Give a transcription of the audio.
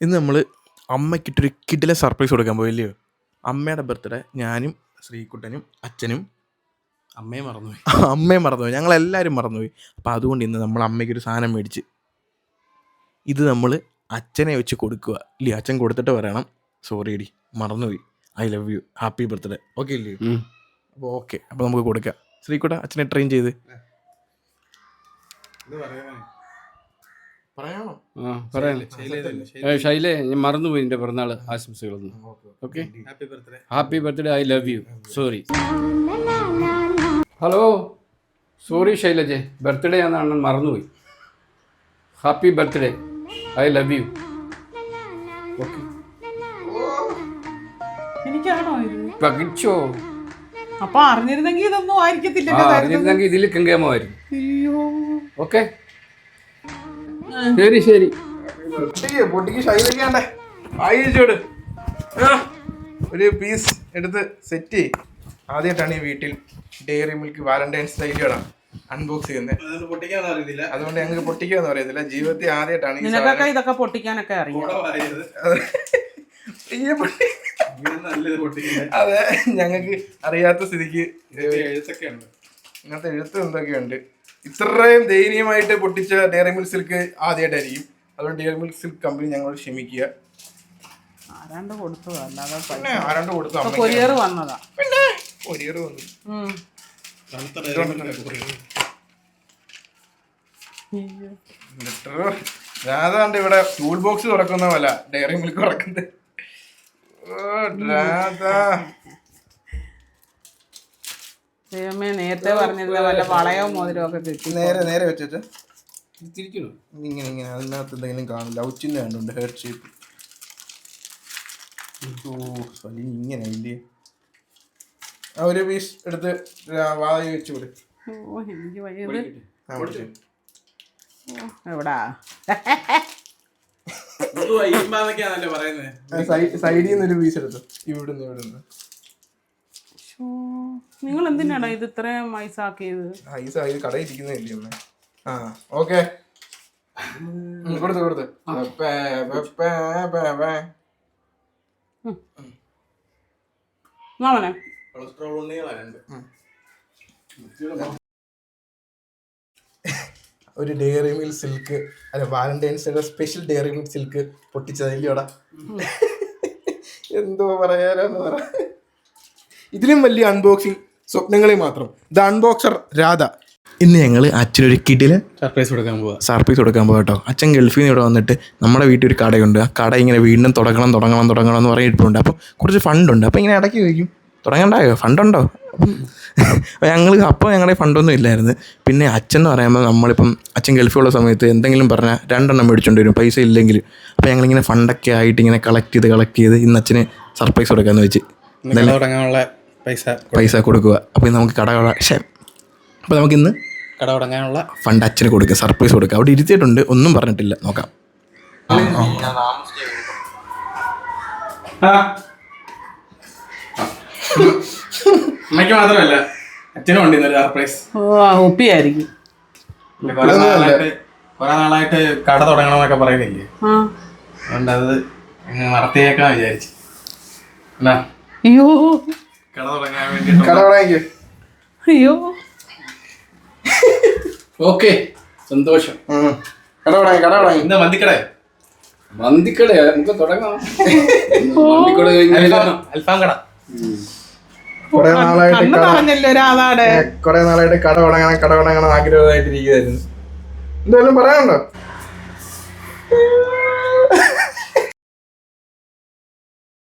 ഇന്ന് നമ്മൾ അമ്മയ്ക്കിട്ടൊരു കിടിലൻ സർപ്രൈസ് കൊടുക്കാൻ പോയില്ലയോ? അമ്മയുടെ ബർത്ത്ഡേ ഞാനും ശ്രീകുട്ടനും അച്ഛനും അമ്മയെ മറന്നുപോയി. അമ്മയും മറന്നുപോയി, ഞങ്ങളെല്ലാവരും മറന്നുപോയി. അപ്പോൾ അതുകൊണ്ട് ഇന്ന് നമ്മൾ അമ്മയ്ക്കൊരു സാധനം മേടിച്ച് ഇത് നമ്മൾ അച്ഛനെ വെച്ച് കൊടുക്കുക ഇല്ലേ? അച്ഛൻ കൊടുത്തിട്ട് പറയണം സോറി ഡി മറന്നുപോയി, I love U, happy birthday. Okay ഇല്ലേ? അപ്പോൾ ഓക്കെ, അപ്പോൾ നമുക്ക് കൊടുക്കാം. ശ്രീകുട്ട അച്ഛനെ ട്രെയിൻ ചെയ്ത് പറയാണോ? ഷൈലേ, ഞാൻ മറന്നുപോയി എൻ്റെ പിറന്നാൾ ആശംസകളൊന്നും. Okay, happy birthday, I love you, sorry. Hello, sorry ശൈലജെ, ബർത്ത്ഡേ ആണെന്ന് മറന്നുപോയി. Happy birthday, I love you. Okay, എനിക്കാണോ ഇത്? പകിച്ചോ? അപ്പൊ അറിഞ്ഞിരുന്നെങ്കിൽ ഇതൊന്നും ആയിരിക്കത്തില്ല. അറിഞ്ഞിരുന്നെങ്കിൽ ഇതിൽ കെങ്കേമായിരുന്നു. അയ്യോ, ഓക്കെ, ശരി ശരി. പൊട്ടിക്ക് ശൈലിക്കാണ്ടേ വായിച്ചോട് ഒരു പീസ് എടുത്ത് സെറ്റ് ചെയ്യും. ആദ്യമായിട്ടാണ് ഈ വീട്ടിൽ ഡെയറി മിൽക്ക് വാലന്റൈൻസ് ഡേയിലാണ് അൺബോക്സ് ചെയ്യുന്നത്. അതുകൊണ്ട് ഞങ്ങൾക്ക് പൊട്ടിക്കാന്ന് പറയുന്നില്ല, ജീവിതത്തിൽ ആദ്യമായിട്ടാണ് ഇതൊക്കെ പൊട്ടിക്കാനൊക്കെ അറിയാം. അതെ, ഞങ്ങൾക്ക് അറിയാത്ത സ്ഥിതിക്ക് ഇങ്ങനത്തെ എഴുത്ത് എന്തൊക്കെയുണ്ട്. ഇത്രയും ദയനീയമായിട്ട് പൊട്ടിച്ച ഡെയറി മിൽക്ക് സിൽക്ക് ആദ്യമായിട്ടായിരിക്കും. അതുകൊണ്ട് ഡെയറി മിൽക്ക് സിൽക്ക് കമ്പനി ഞങ്ങൾ ക്ഷമിക്കുക. ആരാണ്ട് കൊടുത്തതാ, അല്ലാതെ ആരാണ്ട് കൊടുത്തു. കൊറിയർ വന്നതാ. പിന്നെ കൊറിയർ വന്നു. രാധാണ്ട് ഇവിടെ ടൂൾ ബോക്സ് തുറക്കുന്ന പോലെ ഡയറി മിൽക്ക് തുറക്കുന്നത്. ദൈവമേ, നേരത്തെ പറഞ്ഞിരുന്ന വല്ല വളയോ മോതിരോ ഒക്കെ കിട്ടി. നേരെ വെച്ചിട്ട് ഇങ്ങനെ ഇങ്ങനെ അതിനകത്ത് എന്തെങ്കിലും കാണില്ല. ഔച്ചിന്റെ കണ്ടുണ്ട് ഹെയർ ഷേപ്പ്. ഇങ്ങനെ ഇല്ലേ? ആ ഒരു പീസ് എടുത്ത് വായി വെച്ച് കൊടു. എവിടാ സൈഡിൽ നിന്ന് ഒരു പീസ് എടുത്തു. ഇവിടുന്ന് നിങ്ങൾ എന്തിനാണ് ഇത് ഇത്രയും ഐസാക്കിയത്? ഐസ് ഇത് കടയിൽ ഇരിക്കുന്നില്ലേ അമ്മ? ആ ഓക്കെ, കൊടുത്ത് ഒരു ഡെയറി മിൽക്ക് സിൽക്ക്, അല്ല Valentine's Day special Dairy Milk Silk പൊട്ടിച്ചതല്ലോടാ. എന്തോ പറയാനെന്ന് പറ. ഇതിലും വലിയ അൺബോക്സിങ് സ്വപ്നങ്ങളിൽ മാത്രം. The unboxer Radha. ഇന്ന് ഞങ്ങൾ അച്ഛനൊരു കിടിലൻ സർപ്രൈസ് കൊടുക്കാൻ പോകാം കേട്ടോ. അച്ഛൻ ഗൾഫിൽ നിന്ന് ഇവിടെ വന്നിട്ട് നമ്മുടെ വീട്ടിൽ ഒരു കടയുണ്ട്. ആ കട ഇങ്ങനെ വീണ്ടും തുടങ്ങണം എന്ന് പറഞ്ഞിട്ടുണ്ട്. അപ്പോൾ കുറച്ച് ഫണ്ടുണ്ട്. അപ്പോൾ ഇങ്ങനെ ഇടയ്ക്ക് ചോദിക്കും തുടങ്ങണ്ടായോ, ഫണ്ടുണ്ടോ? ഞങ്ങളുടെ ഫണ്ടൊന്നും ഇല്ലായിരുന്നു. പിന്നെ അച്ഛൻ എന്ന് പറയുമ്പോൾ നമ്മളിപ്പം അച്ഛൻ ഗൾഫിലുള്ള സമയത്ത് എന്തെങ്കിലും പറഞ്ഞാൽ 2 എണ്ണം മേടിച്ചുകൊണ്ട് വരും പൈസ ഇല്ലെങ്കിൽ. അപ്പോൾ ഞങ്ങളിങ്ങനെ ഫണ്ടൊക്കെ ആയിട്ട് ഇങ്ങനെ കളക്ട് ചെയ്ത് ഇന്ന് അച്ഛന് സർപ്രൈസ് കൊടുക്കാമെന്ന് വെച്ച് പൈസ കൊടുക്കുക. അപ്പോൾ നമുക്ക് അപ്പോൾ നമുക്കിന്ന് കട തുടങ്ങാനുള്ള ഫണ്ട് അച്ഛന് കൊടുക്കുക, സർപ്രൈസ് കൊടുക്കുക. അവിടെ ഇരുത്തിയിട്ടുണ്ട്, ഒന്നും പറഞ്ഞിട്ടില്ല. നോക്കാം. അമ്മയ്ക്ക് മാത്രമല്ല അച്ഛനും ഉണ്ട് ഇന്നൊരു സർപ്രൈസ്. ഒപ്പിയായിരിക്കും. കുറെ നാളായിട്ട് കട തുടങ്ങണമെന്നൊക്കെ പറയുന്നില്ലേ, അതുകൊണ്ട് അത് നടത്തിയേക്കാൻ വിചാരിച്ചു. അയ്യോ, കട തുടങ്ങാൻ വേണ്ടി. അയ്യോ, ഓക്കെ, സന്തോഷം. ഇന്ന് മന്തിക്കട നമുക്ക് തുടങ്ങാം. അൽഫാം കട. കുറെ നാളായിട്ട് കട തുടങ്ങണം ആഗ്രഹമായിട്ടിരിക്കുകയായിരുന്നു. എന്തായാലും പറയാനുണ്ടോ?